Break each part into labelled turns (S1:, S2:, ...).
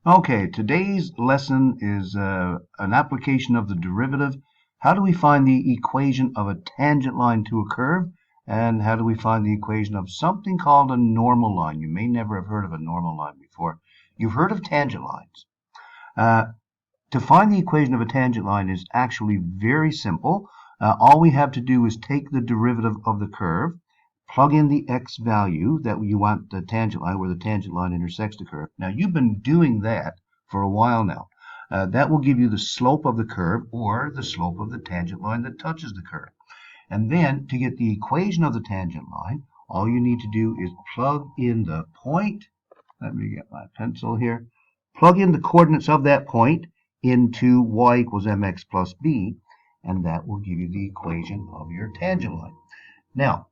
S1: Okay, today's lesson is an application of the derivative. How do we find the equation of a tangent line to a curve? And how do we find the equation of something called a normal line? You may never have heard of a normal line before. You've heard of tangent lines. Uh, to find the equation of a tangent line is actually very simple. All we have to do is take the derivative of the curve, plug in the x value that you want the tangent line, where the tangent line intersects the curve. Now, you've been doing that for a while now. That will give you the slope of the curve or the slope of the tangent line that touches the curve. And then, to get the equation of the tangent line, all you need to do is plug in the point. Let me get my pencil here. Plug in the coordinates of that point into y equals mx plus b, and that will give you the equation of your tangent line. Now,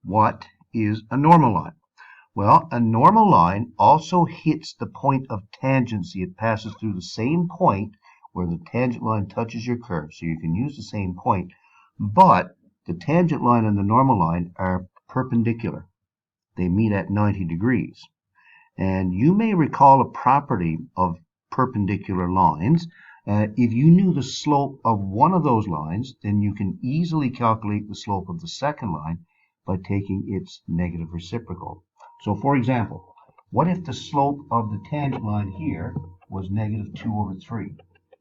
S1: what is a normal line? Well, a normal line also hits the point of tangency. It passes through the same point where the tangent line touches your curve. So you can use the same point, but the tangent line and the normal line are perpendicular. They meet at 90 degrees. And you may recall a property of perpendicular lines. If you knew the slope of one of those lines, then you can easily calculate the slope of the second line by taking its negative reciprocal. So, for example, what if the slope of the tangent line here was negative 2 over 3?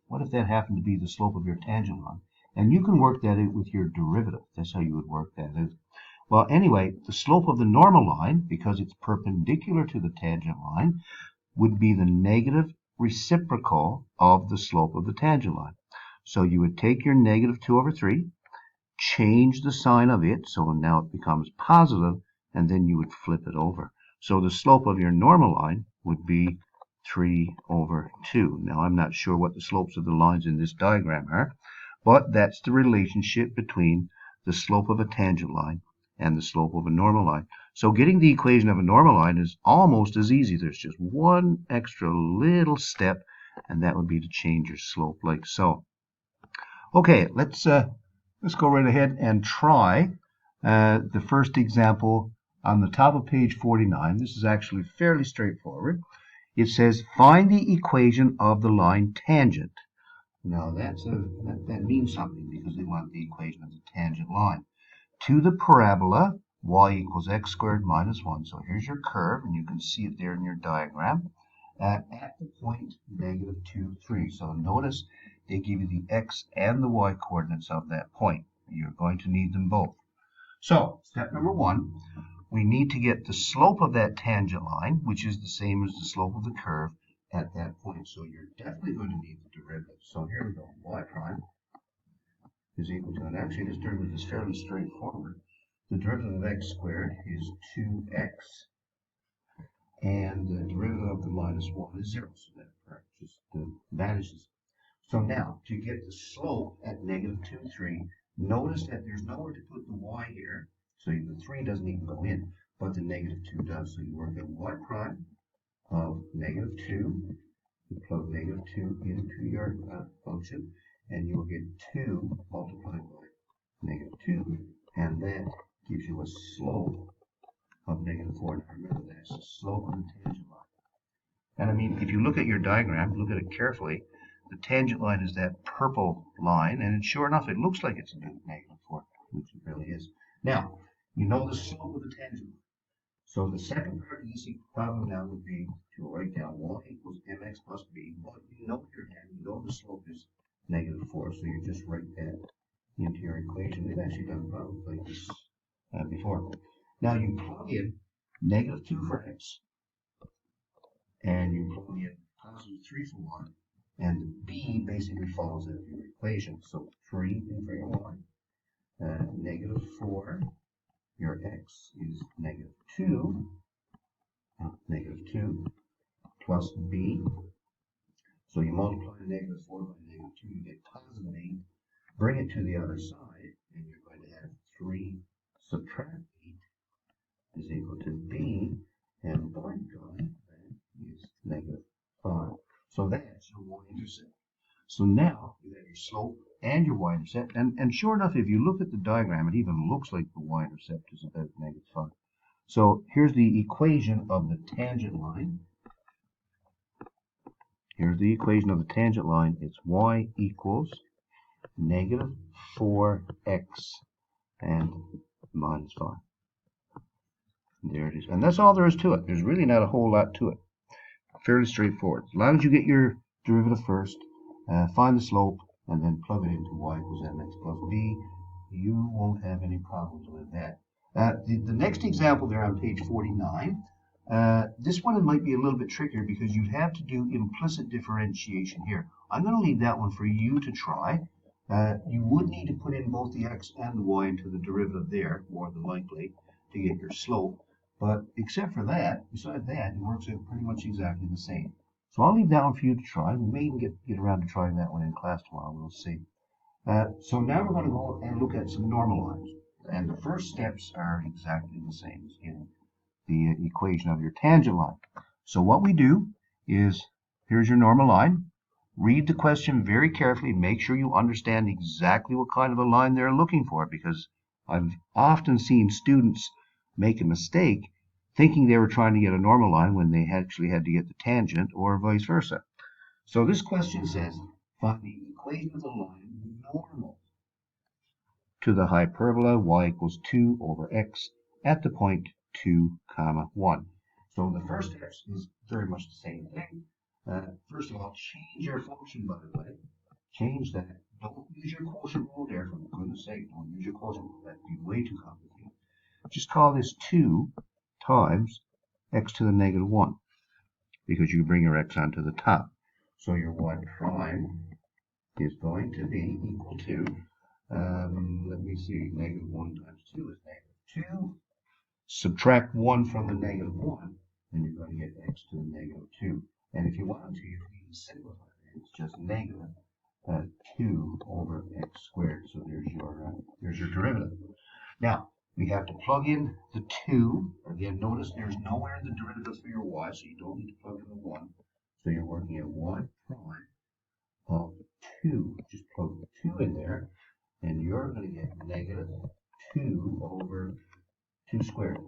S1: What if that happened to be the slope of your tangent line? And you can work that out with your derivative. That's how you would work that out. Well, anyway, the slope of the normal line, because it's perpendicular to the tangent line, would be the negative reciprocal of the slope of the tangent line. So you would take your negative 2 over 3, change the sign of it, so now it becomes positive, and then you would flip it over. So the slope of your normal line would be 3 over 2. Now, I'm not sure what the slopes of the lines in this diagram are, but that's the relationship between the slope of a tangent line and the slope of a normal line. So getting the equation of a normal line is almost as easy. There's just one extra little step, and that would be to change your slope like so. Okay, let's go right ahead and try the first example on the top of page 49. This is actually fairly straightforward. It says, find the equation of the line tangent. Now, that means something because they want the equation of the tangent line to the parabola y equals x squared minus 1. So here's your curve, and you can see it there in your diagram at the point negative 2, 3. So notice they give you the x and the y coordinates of that point. You're going to need them both. So step number 1, we need to get the slope of that tangent line, which is the same as the slope of the curve at that point. So you're definitely going to need the derivative. So here we go. Y prime is equal to, and actually this derivative is fairly straightforward. The derivative of x squared is 2x, and the derivative of the minus 1 is 0, so that part just vanishes. So now, to get the slope at negative 2, 3, notice that there's nowhere to put the y here, so the 3 doesn't even go in, but the negative 2 does. So you work out y prime of negative 2, you plug negative 2 into your function, and you will get 2 multiplied by negative 2, and that gives you a slope of negative 4. Now remember, that's the slope of the tangent line. And I mean, if you look at your diagram, look at it carefully, the tangent line is that purple line, and sure enough, it looks like it's a negative 4, which it really is. Now, you know the slope of the tangent line. So the second part of this problem now would be to write down y equals mx plus b, but you know what you're having, you know the slope is negative 4, so you just write that into your equation. We've actually done problems like this before. Now you plug in negative 2 for x, and you plug in positive 3 for y, and the b basically follows out of your equation. So 3 for your y, negative 4, your x is negative 2, plus b. So you multiply negative 4 by negative 2, you get positive 8. Bring it to the other side, and you're going to have 3 subtract 8 is equal to b, and by God, that is negative 5. So that's your y-intercept. So now you have your slope and your y-intercept, and sure enough, if you look at the diagram, it even looks like the y-intercept is about negative 5. So here's the equation of the tangent line. Here's the equation of the tangent line. It's y equals negative 4x and minus 5. There it is. And that's all there is to it. There's really not a whole lot to it. Fairly straightforward. As long as you get your derivative first, find the slope, and then plug it into y equals mx plus b, you won't have any problems with that. The next example there on page 49, this one might be a little bit trickier because you'd have to do implicit differentiation here. I'm going to leave that one for you to try. You would need to put in both the x and the y into the derivative there, more than likely, to get your slope. But except for that, besides that, it works out pretty much exactly the same. So I'll leave that one for you to try. We may even get around to trying that one in class tomorrow. We'll see. So now we're going to go and look at some normal lines. And the first steps are exactly the same as in the equation of your tangent line. So what we do is, here's your normal line. Read the question very carefully. Make sure you understand exactly what kind of a line they're looking for, because I've often seen students make a mistake thinking they were trying to get a normal line when they actually had to get the tangent, or vice versa. So this question says, find the equation of the line normal to the hyperbola y equals 2 over x at the point 2, 1. So the first step is very much the same thing. First of all, change your function, by the way. Change that. Don't use your quotient rule there, for goodness sake. Don't use your quotient rule. That'd be way too complicated. Just call this 2 times x to the negative 1, because you bring your x onto the top. So your y prime is going to be equal to, let me see, negative 1 times 2 is negative 2. Subtract 1 from the negative 1, and you're going to get x to the negative 2. And if you want to, you can even simplify it. It's just negative 2 over x squared. So there's your derivative. Now, we have to plug in the 2. Again, notice there's nowhere in the derivative for your y, so you don't need to plug in the 1. So you're working at y prime of 2. Just plug 2 in there, and you're going to get negative 2 over 2 squared.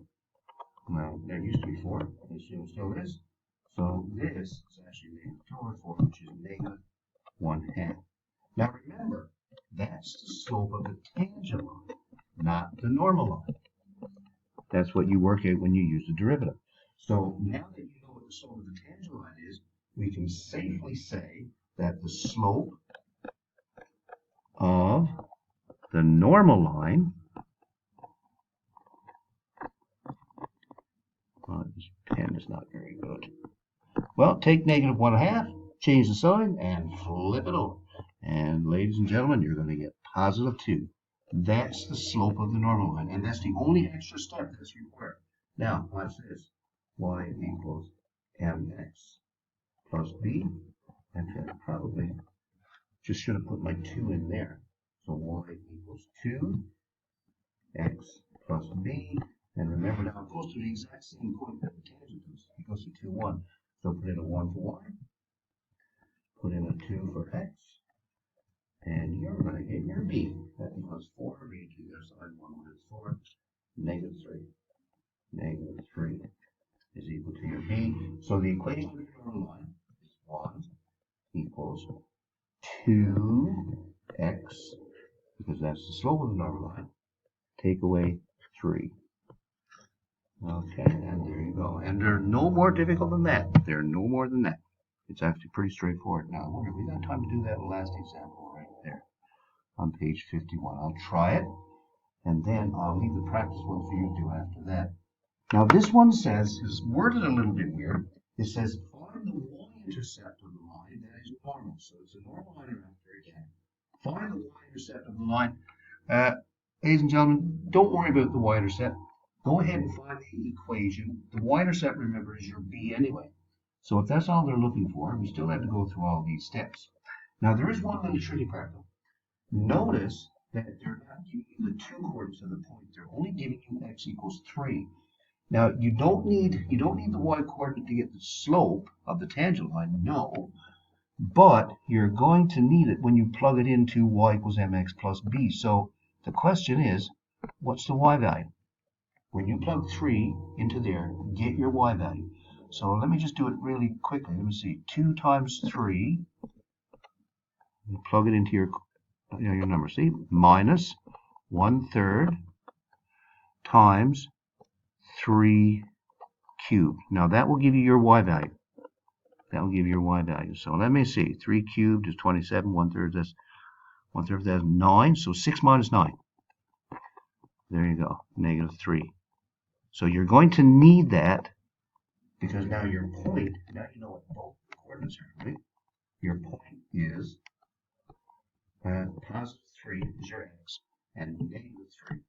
S1: Now, there used to be 4. I assume it still is. So this is actually negative 2 over 4, which is negative 1/2. Now remember, that's the slope of the tangent line, not the normal line. That's what you work out when you use the derivative. So now that you know what the slope of the tangent line is, we can safely say that the slope of the normal line, this pen is not very good. Well, take negative 1/2, change the sign, and flip it over. And ladies and gentlemen, you're going to get positive 2. That's the slope of the normal line, and that's the only extra step that's required. Now, watch this. Y equals mx plus b. And probably just should have put my 2 in there. So y equals 2x plus b. And remember now, it goes to the exact same point that the tangent does. It goes to 2, 1. So put in a 1 for y. Put in a 2 for x. And you're going to get your b. That equals 4. Read to the other side. 1 minus 4. Negative 3. Negative 3 is equal to your b. So the equation of the normal line is 1 equals 2x, because that's the slope of the normal line. Take away 3. Okay, and there you go. And they're no more difficult than that. They're no more than that. It's actually pretty straightforward. Now, I wonder if we got time to do that last example right there on page 51. I'll try it, and then I'll leave the practice one for you to do after that. Now, this one says, is worded a little bit weird. It says, find the y-intercept of the line that is normal. So it's a normal line after again. Find the y-intercept of the line. Ladies and gentlemen, don't worry about the y-intercept. Go ahead and find the equation. The y-intercept, remember, is your b anyway. So if that's all they're looking for, we still have to go through all these steps. Now, there is one little tricky part, though. Notice that they're not giving you the 2 coordinates of the point. They're only giving you x equals 3. Now, you don't need the y coordinate to get the slope of the tangent line, no. But you're going to need it when you plug it into y equals mx plus b. So the question is, what's the y value? When you plug 3 into there, get your y value. So let me just do it really quickly. Let me see. 2 times 3. You plug it into your number. See? Minus 1/3 times 3 cubed. Now that will give you your y value. That will give you your y value. So let me see. 3 cubed is 27. 1/3 that's 1/3 that's 9. So 6 minus 9. There you go. -3. So you're going to need that because now your point, now you know what both coordinates are, right? Your point is positive 3 is your x and -3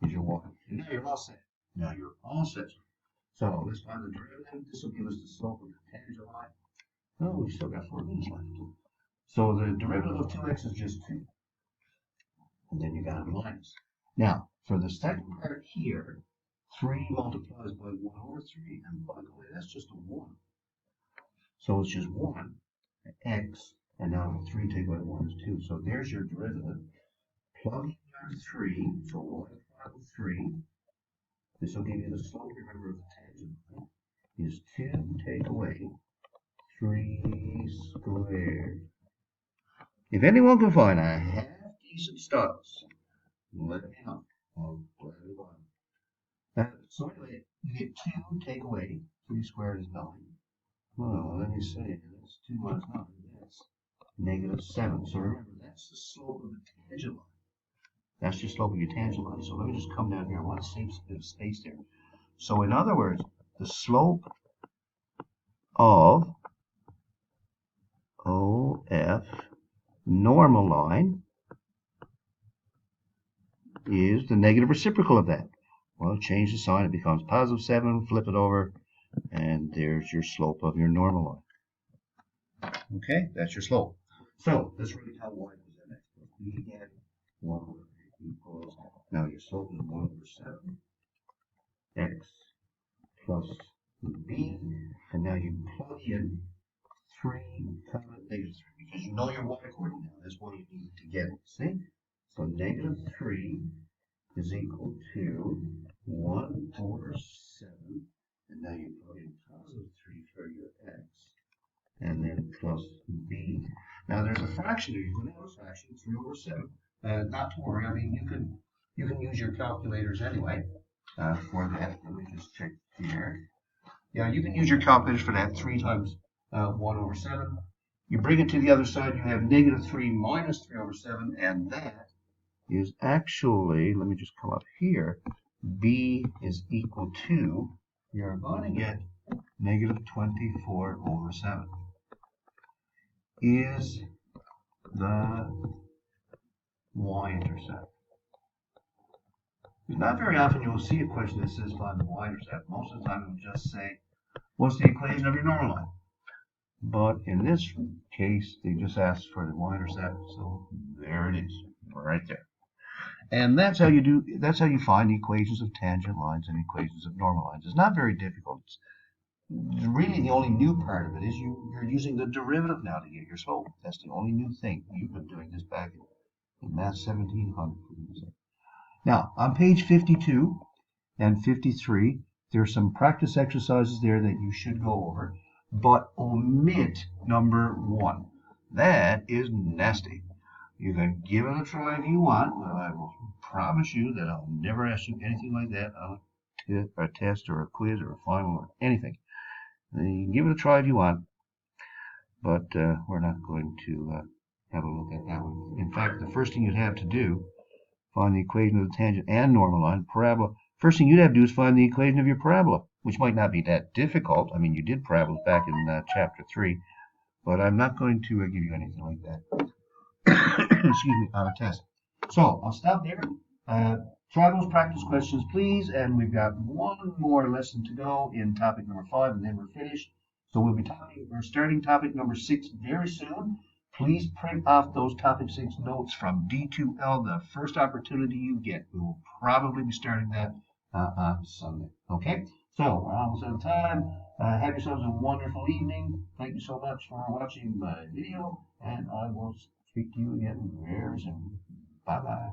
S1: is your y. And now you're all set. Now you're all set. So let's find the derivative. This will give us the slope of the tangent line. Oh, we still got 4 minutes left. So the derivative of 2x is just 2. And then you got a minus. Now, for the second part here, 3 multiplies by 1/3. And by the way, that's just a 1. So it's just 1 x. And now 3 take away 1 is 2. So there's your derivative. Plug in your 3. So multiply with 3. This will give you the slope, remember, of the tangent line is 2 take away 3 squared. If anyone can find a half-decent stars, let me know. I'll gladly buy them. So anyway, you get 2 take away 3 squared is 9. Well, let me say, that's 2 minus 9. That's -7. So remember, that's the slope of the tangent line. That's your slope of your tangent line. So let me just come down here. I want to save a bit of space there. So in other words, the slope of OF normal line is the negative reciprocal of that. Well, change the sign. It becomes +7. Flip it over. And there's your slope of your normal line. Okay, that's your slope. So let's write how y is in x. We get 1 equals, now your slope is 1/7 x plus b, and now you plug in 3 comma -3 because you know your y coordinate now. That's what you need to get it. See? So -3 is equal to 1/7, and now you plug in +3 for your x, and then plus b. Now there's a fraction here. You're going to have a fraction, 3/7. Not to worry. I mean, you can use your calculators anyway for that. Let me just check here. Yeah, you can use your calculators for that. 3 times 1/7. You bring it to the other side. You have -3 minus 3/7, and that is actually, let me just come up here. B is equal to, you're going to get -24/7 is the y-intercept. Not very often you'll see a question that says find the y-intercept. Most of the time it'll just say, what's the equation of your normal line? But in this case, they just asked for the y-intercept, so there it is, right there. And that's how you find equations of tangent lines and equations of normal lines. It's not very difficult. It's really the only new part of it is you're using the derivative now to get your slope. That's the only new thing. You've been doing this back in Math 1700. Now, on page 52 and 53, there's some practice exercises there that you should go over, but omit number 1. That is nasty. You can give it a try if you want, but I will promise you that I'll never ask you anything like that on a test or a quiz or a final or anything. You can give it a try if you want, but we're not going to have a look at that one. In fact, the first thing you'd have to do, find the equation of the tangent and normal line, parabola. First thing you'd have to do is find the equation of your parabola, which might not be that difficult. I mean, you did parabolas back in chapter 3, but I'm not going to give you anything like that. Excuse me, on a test. So I'll stop there. Try those practice questions, please. And we've got one more lesson to go in topic number 5, and then we're finished. So we're starting topic number 6 very soon. Please print off those topic 6 notes from D2L the first opportunity you get. We will probably be starting that on Sunday. Okay? So we're almost out of time. Have yourselves a wonderful evening. Thank you so much for watching my video, and I will speak to you again very soon. Bye-bye.